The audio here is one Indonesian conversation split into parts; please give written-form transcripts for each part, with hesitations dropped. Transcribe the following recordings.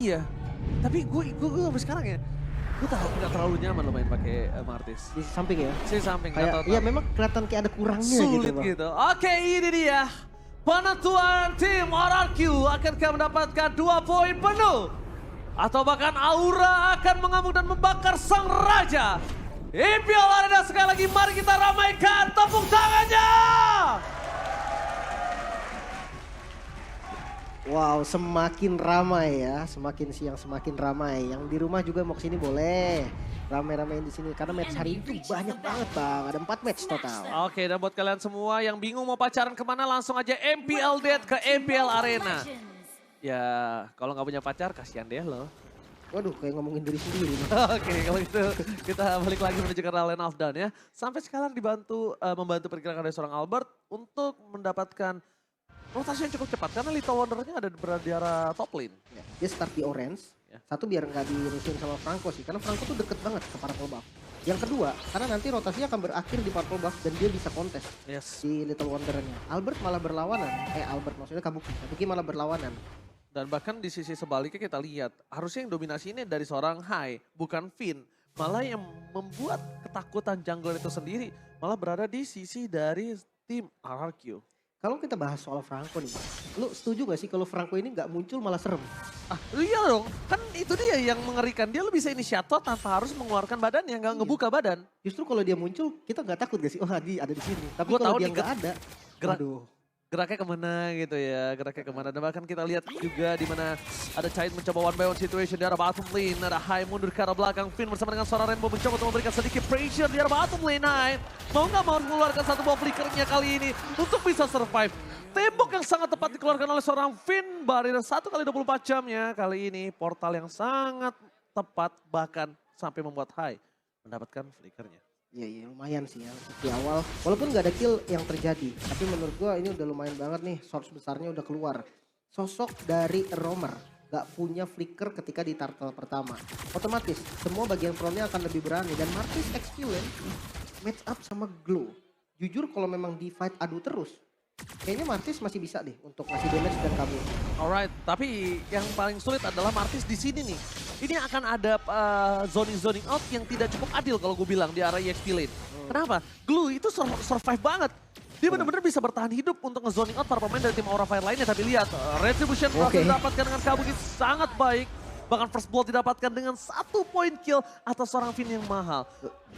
Iya, tapi gue sampai sekarang ya, gue nggak terlalu nyaman lo main pakai Martis. Di samping ya. Sih samping, nggak Kayak, tahu. iya memang kelihatan kayak ada kurangnya Sulit gitu. gitu. Oke, ini dia. Penentuan tim RRQ akankah mendapatkan 2 poin penuh? Atau bahkan Aura akan mengamuk dan membakar sang raja? IPL Arena sekali lagi, mari kita ramaikan tepuk tangannya! Wow, semakin ramai ya, semakin siang semakin ramai. Yang di rumah juga mau kesini boleh. Ramai-ramain di sini karena match hari itu banyak banget bang, ada 4 match total. Oke, dan buat kalian semua yang bingung mau pacaran kemana, langsung aja MPL Date ke MPL Arena. Ya, kalau nggak punya pacar, kasihan deh lo. Waduh, kayak ngomongin diri sendiri. Oke, kalau gitu kita balik lagi menuju ke Lane of Dawn ya. Sampai sekarang membantu pergerakan dari seorang Albert untuk mendapatkan rotasi yang cukup cepat. Karena Little Wonder-nya ada berada di arah top lane. Ya, dia start di orange. Ya. Satu biar nggak dirusuhin sama Franco sih, karena Franco tuh deket banget ke Purple Buff. Yang kedua, karena nanti rotasinya akan berakhir di Purple Buff dan dia bisa kontes Yes. si Little Wonder-nya. Albert malah berlawanan, Albert maksudnya Kabuki malah berlawanan. Dan bahkan di sisi sebaliknya kita lihat, harusnya yang dominasi ini dari seorang Hai, bukan Finn. Malah yang membuat ketakutan jungler itu sendiri, malah berada di sisi dari tim RRQ. Kalau kita bahas soal Franco nih, lu setuju gak sih kalau Franco ini nggak muncul malah serem? Ah iya dong, kan itu dia yang mengerikan. Dia lo bisa inisiator tanpa harus mengeluarkan badan yang nggak ngebuka badan. Justru kalau dia muncul, kita nggak takut gak sih? Oh, Hadi ada di sini. Tapi Gua kalau tahu dia nih, nggak ada, gerak- aduh. Geraknya kemana gitu ya, geraknya kemana. Dan bahkan kita lihat juga di mana ada Chait mencoba one by one situation di arah bottom lane. Ada Hai mundur ke arah belakang, Finn bersama dengan seorang Rainbow mencoba untuk memberikan sedikit pressure di arah bottom lane. Hai mau nggak mau mengeluarkan satu ball flickernya kali ini untuk bisa survive. Tembok yang sangat tepat dikeluarkan oleh seorang Finn. Barrier 1 kali 24 jamnya kali ini. Portal yang sangat tepat bahkan sampai membuat Hai mendapatkan flickernya. Iya lumayan sih ya di awal. Walaupun nggak ada kill yang terjadi. Tapi menurut gua ini udah lumayan banget nih. Source besarnya udah keluar. Sosok dari Roamer. Gak punya flicker ketika di turtle pertama. Otomatis semua bagian pro-nya akan lebih berani. Dan Martis experience match up sama Glow. Jujur kalau memang di fight adu terus. Kayaknya Martis masih bisa deh untuk ngasih damage dan kabur. Alright, tapi yang paling sulit adalah Martis di sini nih. Ini akan ada zoning out yang tidak cukup adil kalau gue bilang di arah EXP lane. Kenapa? Glue itu survive banget. Dia benar-benar bisa bertahan hidup untuk nge-zoning out para pemain dari tim Aura Fire lainnya. Tapi lihat, Retribution berhasil didapatkan dengan Kabuki sangat baik. Bahkan first blood didapatkan dengan 1 point kill atas seorang Finn yang mahal.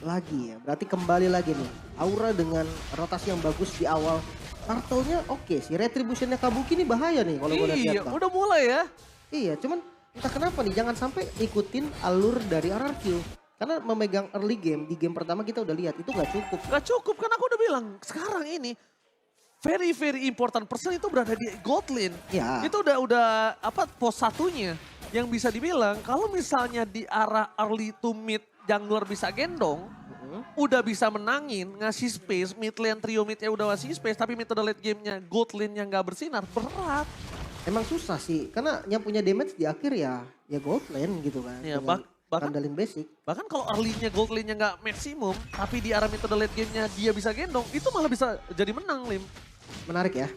Lagi ya, berarti kembali lagi nih. Aura dengan rotasi yang bagus di awal. Turtle-nya oke sih, Retribution-nya Kabuki ini bahaya nih kalau gue lihat. Iya, udah mulai ya. Iya, cuman entah kenapa nih, jangan sampai ikutin alur dari RRQ. Karena memegang early game, di game pertama kita udah lihat, itu gak cukup. Gak cukup, kan aku udah bilang sekarang ini very important person itu berada di gold lane. Ya. Itu udah pos satunya yang bisa dibilang kalau misalnya di arah early to mid jungler bisa gendong, udah bisa menangin, ngasih space, mid lane trio midnya udah ngasih space, tapi mid to the late gamenya gold lane yang gak bersinar, berat. Emang susah sih, karena yang punya damage di akhir ya gold lane gitu kan. Ya, dengan bahkan kandalin basic. Bahkan kalau early-nya gold lane-nya nggak maksimum, tapi di arah mid to the late game-nya dia bisa gendong, itu malah bisa jadi menang, Lim. Menarik ya.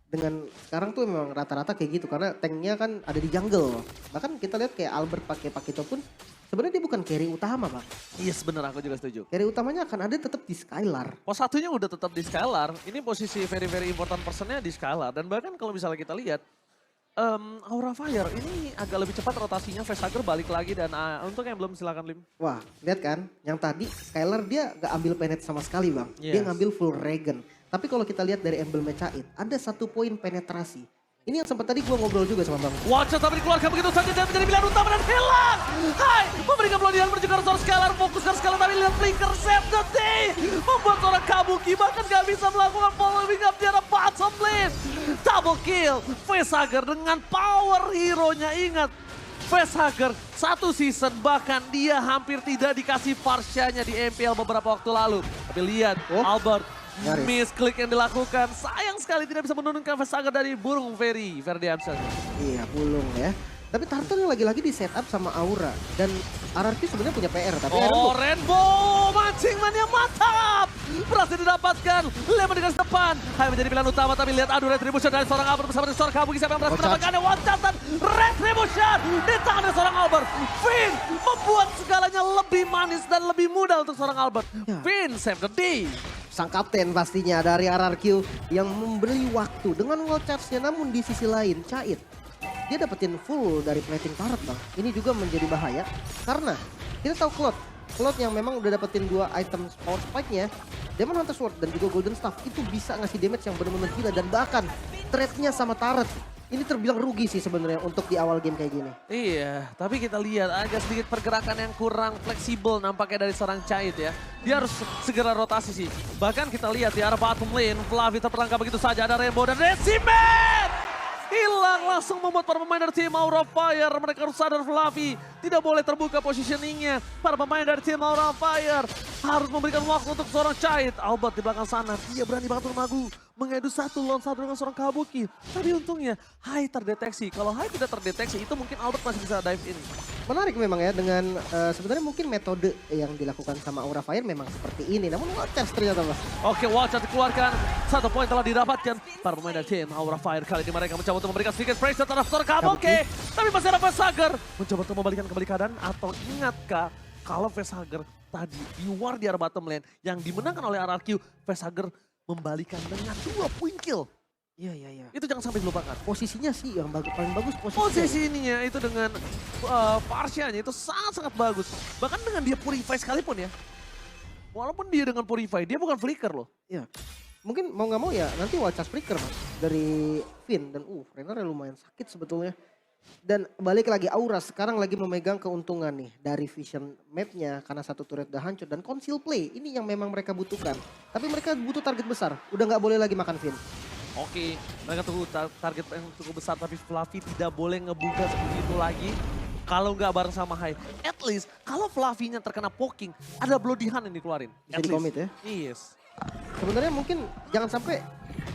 Dengan sekarang tuh memang rata-rata kayak gitu, karena tanknya kan ada di jungle. Bahkan kita lihat kayak Albert pakai Pakito pun sebenarnya dia bukan carry utama bang. Yes, bener, aku juga setuju. Carry utamanya akan ada tetap di Skylar. Pos satunya udah tetap di Skylar, ini posisi very important personnya di Skylar. Dan bahkan kalau misalnya kita lihat, Aura Fire ini agak lebih cepat rotasinya, Facehugger balik lagi dan untuk yang belum silakan Lim. Wah, lihat kan, yang tadi Skylar dia gak ambil penet sama sekali bang. Dia Yes. ngambil full regen. Tapi kalau kita lihat dari emblemnya Cait, ada 1 poin penetrasi. Ini yang sempat tadi gua ngobrol juga sama bang. Watch out tapi dikeluarkan begitu saja dan menjadi pilihan utama dan hilang. Hai, memberikan pelatihan menuju ke arah Skylar, fokus ke Skylar tapi lihat flicker save the day. Membuat seorang Kabuki bahkan gak bisa melakukan following up di arah bottom lane. Double kill, Facehugger dengan power hero-nya, ingat. Facehugger 1 season bahkan dia hampir tidak dikasih Farsha-nya di MPL beberapa waktu lalu. Tapi lihat Albert misklik yang dilakukan. Sayang sekali tidak bisa menurunkan Facehugger dari burung Ferdiansyah. Iya, pulung ya. Tapi Turtle yang lagi-lagi di setup sama Aura. Dan RRQ sebenarnya punya PR, tapi Aaron Oh, Rainbow mancing man yang mantap. Berhasil didapatkan. Lemon dengan depan. Hanya menjadi pilihan utama, tapi lihat adu Retribution dari seorang Albert bersama dengan seorang Kabuki. Siapa yang berhasil mendapatkannya? One shot dan Retribution di tangan dari seorang Albert. Finn membuat segalanya lebih manis dan lebih mudah untuk seorang Albert. Ya. Finn save the day. sang kapten pastinya dari RRQ yang memberi waktu dengan wall charge-nya, namun di sisi lain Cait dia dapetin full dari plating turret bang. Ini juga menjadi bahaya karena kita tahu Cloud yang memang udah dapetin 2 item power spike-nya, Demon Hunter Sword dan juga Golden Staff itu bisa ngasih damage yang benar-benar gila dan bahkan trade-nya sama turret. Ini terbilang rugi sih sebenarnya untuk di awal game kayak gini. Iya, tapi kita lihat agak sedikit pergerakan yang kurang fleksibel nampaknya dari seorang Cait ya. Dia harus segera rotasi sih. Bahkan kita lihat di arah bottom lane, Flavi terperangkap begitu saja. Ada Rainbow dan Decimet! Hilang langsung membuat para pemain dari tim Aura Fire. Mereka harus sadar Flavi tidak boleh terbuka positioningnya. Para pemain dari tim Aura Fire harus memberikan waktu untuk seorang Cait. Albert di belakang sana, dia berani banget bermagu. Mengadu 1 lawan 1 dengan seorang Kabuki. Tapi untungnya Hai terdeteksi. Kalau Hai tidak terdeteksi itu mungkin Albert masih bisa dive in. Menarik memang ya dengan sebenarnya mungkin metode yang dilakukan sama Aura Fire memang seperti ini. Namun Watchers ternyata mas. Oke, Watcher dikeluarkan. 1 poin telah didapatkan. Para pemain dari tim Aura Fire kali ini mereka mencoba untuk memberikan sedikit pressure terhadap seorang Kabuki. Tapi masih ada Facehugger. Mencoba untuk membalikan kembali keadaan atau ingatkah kalau Facehugger tadi di war di arah bottom lane yang dimenangkan oleh RRQ, Facehugger membalikan dengan 2 poin kill. Iya. Itu jangan sampai dilupakan. Posisinya sih yang paling bagus posisinya. Posisi ininya itu dengan Parsianya itu sangat-sangat bagus. Bahkan dengan dia Purify sekalipun ya. Walaupun dia dengan Purify, dia bukan flicker loh. Iya. Mungkin mau nggak mau ya nanti Watchers flicker mas dari Finn dan Renner lumayan sakit sebetulnya. Dan balik lagi Aura sekarang lagi memegang keuntungan nih dari vision mapnya karena 1 turret udah hancur dan conceal play ini yang memang mereka butuhkan. Tapi mereka butuh target besar, udah nggak boleh lagi makan Finn. Oke, mereka tunggu target yang cukup besar tapi Fluffy tidak boleh ngebuka seperti itu lagi. Kalau nggak bareng sama Hai. At least kalau Fluffy-nya terkena poking, ada Bloody Hand yang dikeluarin. Bisa di commit ya. Yes. Sebenarnya mungkin jangan sampai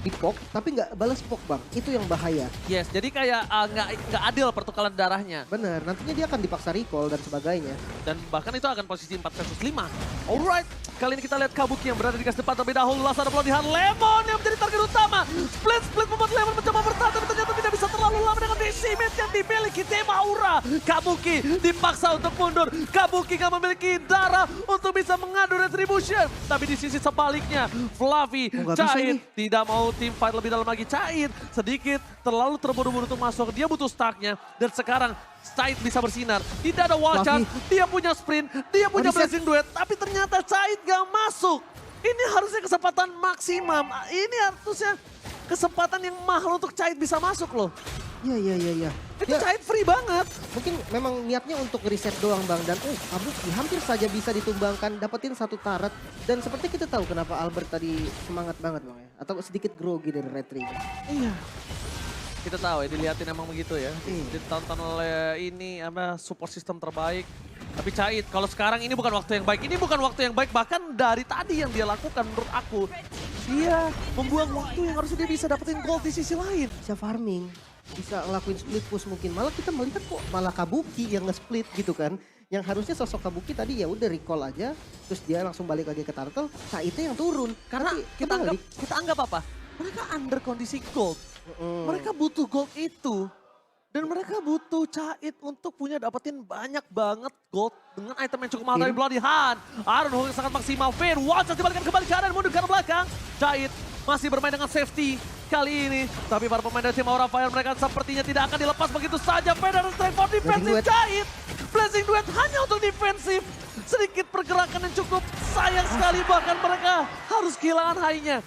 di poke tapi nggak balas poke bang, itu yang bahaya. Yes, jadi kayak nggak adil pertukaran darahnya. Bener, nantinya dia akan dipaksa recall dan sebagainya. Dan bahkan itu akan posisi 4 versus 5. Alright, kali ini kita lihat Kabuki yang berada di gas depan terlebih dahulu. Langsung ada Bloody Hand, Lemon yang menjadi target utama. Split membuat Lemon mencoba bertahan tapi ternyata tidak bisa terlalu lama dengan Decimet yang dimiliki tim Aura. Kabuki dipaksa untuk mundur. Kabuki nggak memiliki darah untuk bisa mengadu Retribution. Tapi di sisi sebaliknya, Fluffy, Cait tidak mau tim fight lebih dalam lagi. Cait sedikit terlalu terburu-buru untuk masuk. Dia butuh stacknya dan sekarang Cait bisa bersinar. Tidak ada wall charge, dia punya sprint, dia punya blazing duet. Tapi ternyata Cait gak masuk. Ini harusnya kesempatan maksimum. Ini harusnya kesempatan yang mahal untuk Cait bisa masuk loh. Iya. Itu Cait free banget. Mungkin memang niatnya untuk reset doang bang. Dan Kabuki hampir saja bisa ditumbangkan, dapetin 1 turret. Dan seperti kita tahu kenapa Albert tadi semangat banget bang ya. Atau sedikit grogi dari retri. Iya. Kita tahu ya, dilihatin emang begitu ya. Ditonton oleh ini support system terbaik. Tapi Cait, kalau sekarang ini bukan waktu yang baik. Ini bukan waktu yang baik, bahkan dari tadi yang dia lakukan menurut aku. Dia membuang waktu yang harusnya dia bisa dapetin gold di sisi lain. Bisa farming, bisa ngelakuin split push mungkin. Malah kita melihat kok malah Kabuki yang nge-split gitu kan. Yang harusnya sosok Kabuki tadi ya udah recall aja. Terus dia langsung balik lagi ke Turtle, Caitnya yang turun. Karena kita anggap apa? Mereka under kondisi gold. Mereka butuh gold itu. Dan mereka butuh Cait untuk dapetin banyak banget gold dengan item yang cukup mahal dari Bloody Hand. Iron Hawk yang sangat maksimal. Fair, Watchers dibalikan kembali ke arah mundur ke arah belakang. Cait masih bermain dengan safety kali ini. Tapi para pemain dari tim Aura Fire mereka sepertinya tidak akan dilepas begitu saja. Fair dan strength for defensive Cait. Blazing Duet hanya untuk defensif. Sedikit pergerakan yang cukup sayang sekali bahkan mereka harus kehilangan high-nya.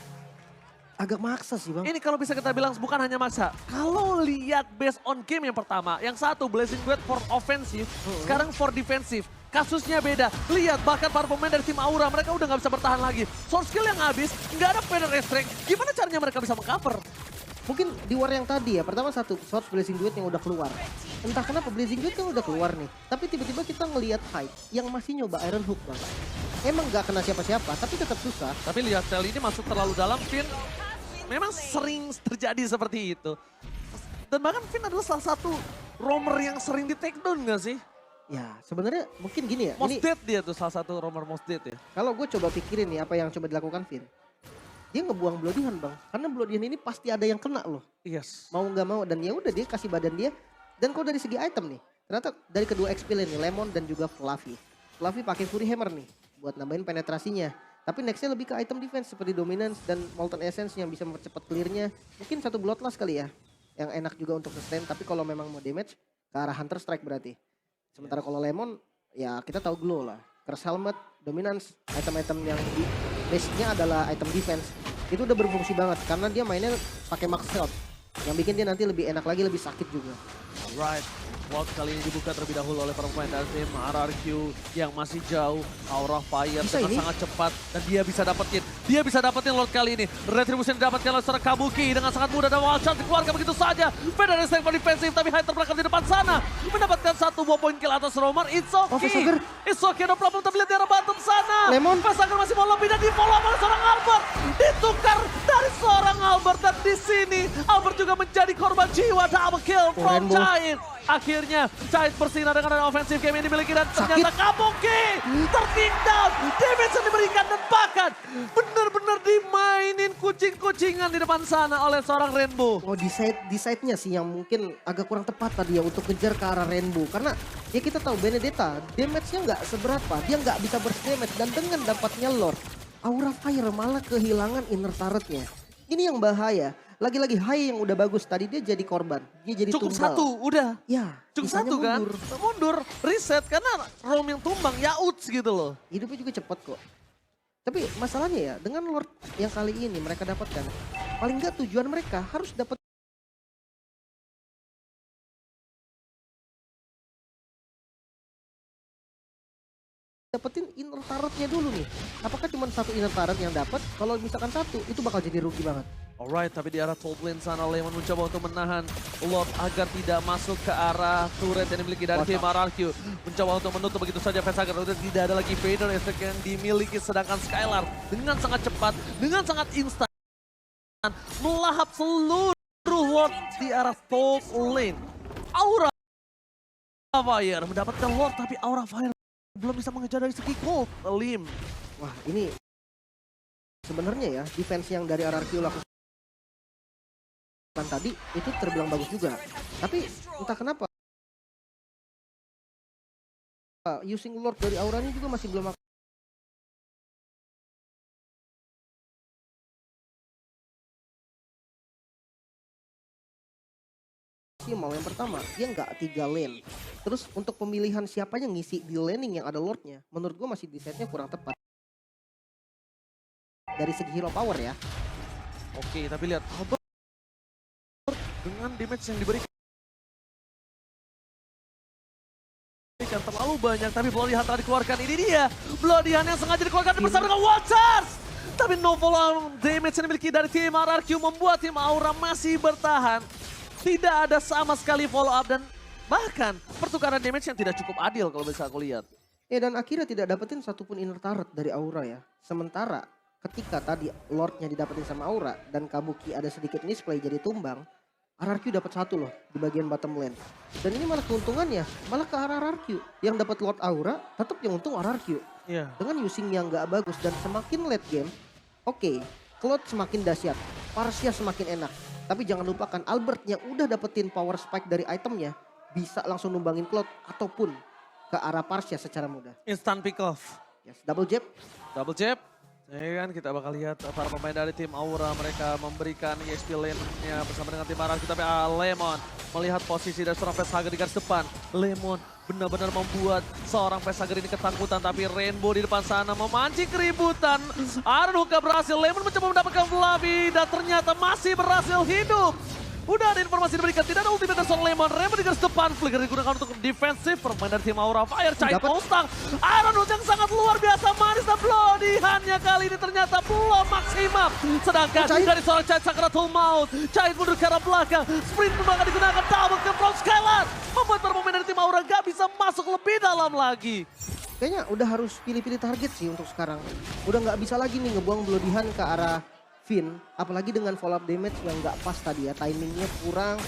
Agak maksa sih bang. Ini kalau bisa kita bilang bukan hanya maksa. Kalau lihat based on game yang pertama, yang satu Blazing Duet for offensive, sekarang for defensive. Kasusnya beda. Lihat bahkan para pemain dari tim Aura mereka udah nggak bisa bertahan lagi. Source skill yang habis, nggak ada Feather Restraint. Gimana caranya mereka bisa mengcover? Mungkin di war yang tadi ya, pertama satu short Blazing Duet yang udah keluar. Entah kenapa Blazing Duet kan udah keluar nih. Tapi tiba-tiba kita ngelihat Hyde yang masih nyoba Iron Hook bang. Emang nggak kena siapa-siapa, tapi tetap susah. Tapi lihat Tel ini masuk terlalu dalam, Finn. Memang sering terjadi seperti itu. Dan bahkan Finn adalah salah satu roamer yang sering di take down gak sih? Ya sebenarnya mungkin gini ya. Most Ini dead dia tuh salah satu roamer most dead ya. kalau gue coba pikirin nih apa yang coba dilakukan Vin. Dia ngebuang Bloodihan bang. Karena Bloodihan ini pasti ada yang kena loh. Yes. Mau nggak mau. Dan ya udah dia kasih badan dia. Dan kalau dari segi item nih. Ternyata dari kedua XP lane nih. Lemon dan juga Fluffy. Fluffy pakai Fury Hammer nih. Buat nambahin penetrasinya. Tapi nextnya lebih ke item defense. Seperti Dominance dan Molten Essence yang bisa mempercepat clearnya. Mungkin satu Bloodlust kali ya. Yang enak juga untuk sustain. Tapi kalau memang mau damage ke arah Hunter Strike berarti. Sementara kalau Lemon ya kita tahu Glow lah. Curse Helmet, Dominance, item-item yang di base-nya adalah item defense. Itu udah berfungsi banget karena dia mainnya pakai max health. Yang bikin dia nanti lebih enak lagi, lebih sakit juga. Right. Vault kali ini dibuka terlebih dahulu oleh para pemain dari tim RRQ yang masih jauh. Aura Fire Bisa dengan ini? sangat cepat dan dia bisa dapetin. Dia bisa dapetin Lord kali ini. Retribution didapatkan oleh seorang Kabuki dengan sangat mudah dan wild shot dikeluarkan begitu saja. Feder dari sektor defensif tapi Hyder berangkat di depan sana. Mendapatkan satu buah poin kill atas Roamer. It's okay. Fasager. It's okay. No problem. Tapi lihat di arah bottom sana. Lemon. Fasager masih mau lebih dan di follow oleh seorang Albert. Ditukar dari seorang Albert dan di sini Albert juga menjadi korban jiwa. Double kill from Rainbow. Giant. Akhirnya Giant bersinar dengan offensive game yang dimiliki dan ternyata Kabuki tertinggal. Damage yang diberikan dan bahkan benar-benar dimainin kucing-kucingan di depan sana oleh seorang Rainbow. Oh di side-nya sih yang mungkin agak kurang tepat tadi ya untuk kejar ke arah Rainbow. Karena ya kita tahu Benedetta damage-nya nggak seberapa. Dia nggak bisa burst damage dan dengan dapatnya Lord. Aura Fire malah kehilangan inner turret-nya. Ini yang bahaya. Lagi-lagi Hai yang udah bagus tadi dia jadi korban. Dia jadi Cukup tumbal. satu, udah. Ya, Cukup sisanya satu kan? mundur. Mundur, reset karena Rom yang tumbang, yauts gitu loh. Hidupnya juga cepet kok. Tapi masalahnya ya dengan Lord yang kali ini mereka dapatkan. Paling nggak tujuan mereka harus dapat dapetin inner turret-nya dulu nih. Apakah cuma satu inner turret yang dapat? Kalau misalkan satu itu bakal jadi rugi banget. Alright, tapi di arah top lane sana Lemon mencoba untuk menahan Lord agar tidak masuk ke arah turret yang dimiliki dari tim RRQ. Mencoba untuk menutup begitu saja Fasager. Udah tidak ada lagi Vader efek yang dimiliki, sedangkan Skylar dengan sangat cepat, dengan sangat instan melahap seluruh Lord di arah top lane. Aura Fire mendapatkan Lord tapi Aura Fire belum bisa mengejar dari segi gold. Lim. Wah ini sebenarnya ya defense yang dari RRQ lakukan tadi itu terbilang bagus juga. Tapi entah kenapa using Lord dari auranya juga masih belum maksimal. Yang pertama dia nggak 3 lane. Terus untuk pemilihan siapa yang ngisi di laning yang ada Lordnya, menurut gue masih desainnya kurang tepat dari segi hero power ya. Oke, tapi lihat Albert dengan damage yang diberikan terlalu banyak, tapi Bloodihan telah dikeluarkan. Ini dia Bloodihan yang sengaja dikeluarkan bersama dengan Watchers. Tapi no follow damage yang dimiliki dari tim RRQ membuat tim Aura masih bertahan. Tidak ada sama sekali follow up dan bahkan pertukaran damage yang tidak cukup adil kalau bisa aku lihat. Ya dan akhirnya tidak dapetin satupun inner turret dari Aura ya. Sementara ketika tadi Lordnya didapetin sama Aura dan Kabuki ada sedikit misplay jadi tumbang, RRQ dapat satu loh di bagian bottom lane. Dan ini malah keuntungannya malah ke arah RRQ. Yang dapat Lord Aura tetap yang untung RRQ. Iya. Dengan using yang nggak bagus dan semakin late game, oke, Cloud semakin dahsyat, Parsia semakin enak. Tapi jangan lupakan Albert yang udah dapetin power spike dari itemnya bisa langsung numbangin Cloud ataupun ke arah Parsia secara mudah. Instant pick off. Yes, double jab. Double jab. Ya kan kita bakal lihat para pemain dari tim Aura mereka memberikan EXP lane-nya bersama dengan tim RRQ. Tapi Lemon melihat posisi dari seorang Fasager di garis depan. Lemon benar-benar membuat seorang Fasager ini ketakutan. Tapi Rainbow di depan sana memancing keributan. Arnuka berhasil, Lemon mencoba mendapatkan Flavi dan ternyata masih berhasil hidup. Udah ada informasi diberikan, tidak ada ultimate dari seorang Lemon. Rainbow di garis depan, flicker digunakan untuk defensif. Permain dari tim Aura Fire, Chai Kostang. Iron Hood yang sangat luar biasa manis dan Bloodihannya kali ini ternyata belum maksimal. Sedangkan dari seorang Chai Sakratul Maut, Chai mundur ke arah belakang. Sprint bakal digunakan double kill from Skylar. Membuat para pemain dari tim Aura gak bisa masuk lebih dalam lagi. Kayaknya udah harus pilih-pilih target sih untuk sekarang. Udah nggak bisa lagi nih ngebuang Bloodihan ke arah Finn, apalagi dengan follow up damage yang nggak pas tadi ya, timingnya kurang.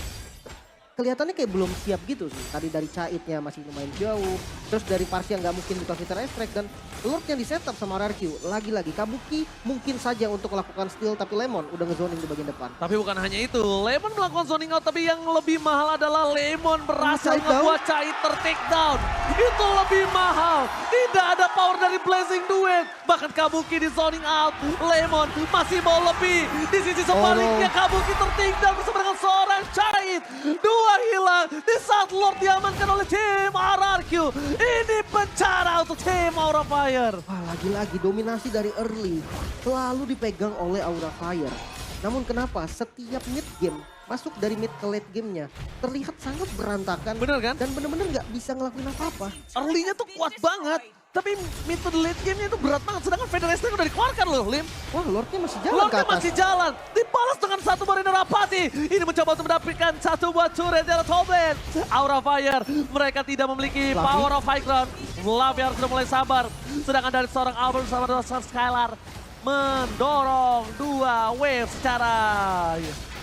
kelihatannya kayak belum siap gitu sih. Tadi dari Caitnya masih lumayan jauh. Terus dari Parsi yang nggak mungkin buka Vita Extract. Dan Lord yang di setup sama RRQ. Lagi-lagi Kabuki mungkin saja untuk melakukan steal. Tapi Lemon udah ngezoning di bagian depan. Tapi bukan hanya itu, Lemon melakukan zoning out, tapi yang lebih mahal adalah Lemon berhasil Inside down. membuat Cait ter-take down. Itu lebih mahal, tidak ada power dari Blazing Duet. Bahkan Kabuki di zoning out, Lemon masih mau lebih. Di sisi sebaliknya Kabuki ter-take down bersama dengan seorang Cait. Dua hilang di saat Lord diamankan oleh tim RRQ. Ini bencana untuk tim Aura Fire. Wah, lagi-lagi dominasi dari early selalu dipegang oleh Aura Fire. Namun kenapa setiap mid game masuk dari mid ke late gamenya terlihat sangat berantakan. Bener kan? Dan bener-bener nggak bisa ngelakuin apa-apa. Early-nya tuh kuat banget. Tapi mid to late game-nya itu berat banget. Sedangkan Federation udah dikeluarkan loh, Lim. Wah, Lordnya masih jalan ke Lordnya atas. masih jalan. Dibalas dengan satu Mariner Apati. Ini mencoba untuk mendapatkan satu buat turret dari Tobin. Aura Fire. Mereka tidak memiliki Fluffy. power of high ground. Fluffy harus sudah mulai sabar. Sedangkan dari seorang Albert sama dari seorang Skylar. Mendorong dua wave secara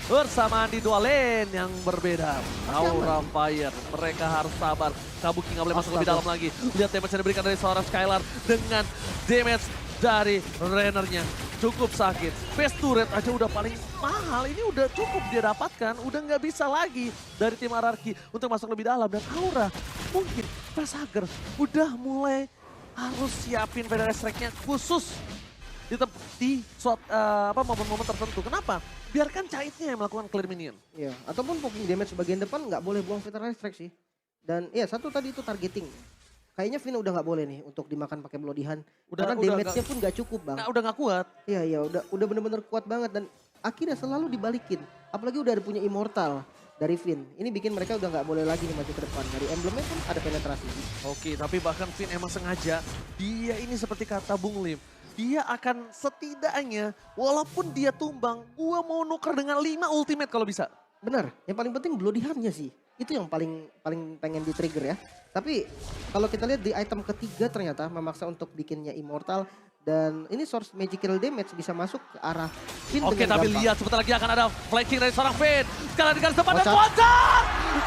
bersamaan di dua lane yang berbeda. Aura Fire, mereka harus sabar. Kabuki nggak boleh masuk lebih dalam lagi. Lihat damage yang diberikan dari seorang Skylar dengan damage dari Rennernya. Cukup sakit. Base turret aja udah paling mahal. Ini udah cukup dia dapatkan. Udah nggak bisa lagi dari tim RRQ untuk masuk lebih dalam. Dan Aura mungkin Fasager udah mulai harus siapin Federal Strike-nya khusus di momen-momen tertentu. Kenapa? Biarkan Caitnya yang melakukan clear minion. Iya, ataupun poking damage bagian depan nggak boleh buang Vital Strike sih. Dan ya satu tadi itu targeting. Kayaknya Vina udah nggak boleh nih untuk dimakan pakai Bloodihan. Karena damage-nya pun nggak cukup bang. Udah nggak kuat. Iya, udah bener-bener kuat banget dan akhirnya selalu dibalikin. Apalagi udah ada punya Immortal dari Finn. Ini bikin mereka udah nggak boleh lagi nih maju ke depan. Dari emblemnya pun ada penetrasi. Oke, tapi bahkan Finn emang sengaja. Dia ini seperti kata Bung Lim. Dia akan setidaknya, walaupun dia tumbang, gua mau nuker dengan 5 ultimate kalau bisa. Benar, yang paling penting Bloodihan-nya sih. Itu yang paling pengen di-trigger ya. Tapi kalau kita lihat di item ketiga ternyata memaksa untuk bikinnya Immortal. Dan ini source magical damage bisa masuk ke arah Finn. Oke, dengan tapi gampang. lihat sebentar lagi akan ada flanking dari seorang Finn. Sekarang di garis depan dan Kocak. Wajar!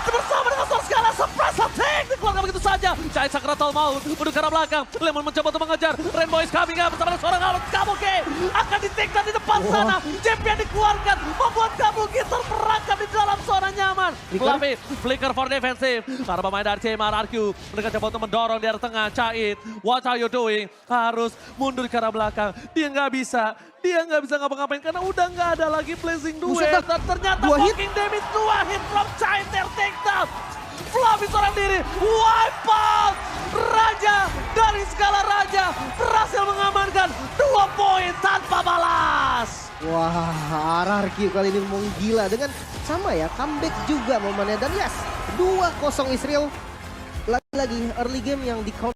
Bersama dengan seorang Skala, surprise attack dikeluarkan begitu saja. Cahaya Sakratal Maut menuju ke arah belakang. Lemon mencoba untuk mengejar. Rainbow is coming up bersama dengan seorang Alok Kabuki. Akan di-take di depan sana. Champion dikeluarkan. Membuat Kabuki terperangkap di dalam zona nyaman. Fluffy, flicker for defensive. Para pemain dari tim RRQ. Mereka coba untuk mendorong di arah tengah. Cait, what are you doing? Harus mundur ke arah belakang. Dia nggak bisa ngapa-ngapain karena udah nggak ada lagi Blazing Buset, Duet. Bang. Dan ternyata Dua hit. fucking damage 2 hit from Cait take down. Fluffy seorang diri, wipe out. Raja dari Skala Raja berhasil mengamankan 2 poin tanpa balas. Wah, RRQ kali ini menggila dengan sama ya, comeback juga momennya. Dan yes, 2-0 Israel. Lagi-lagi early game yang di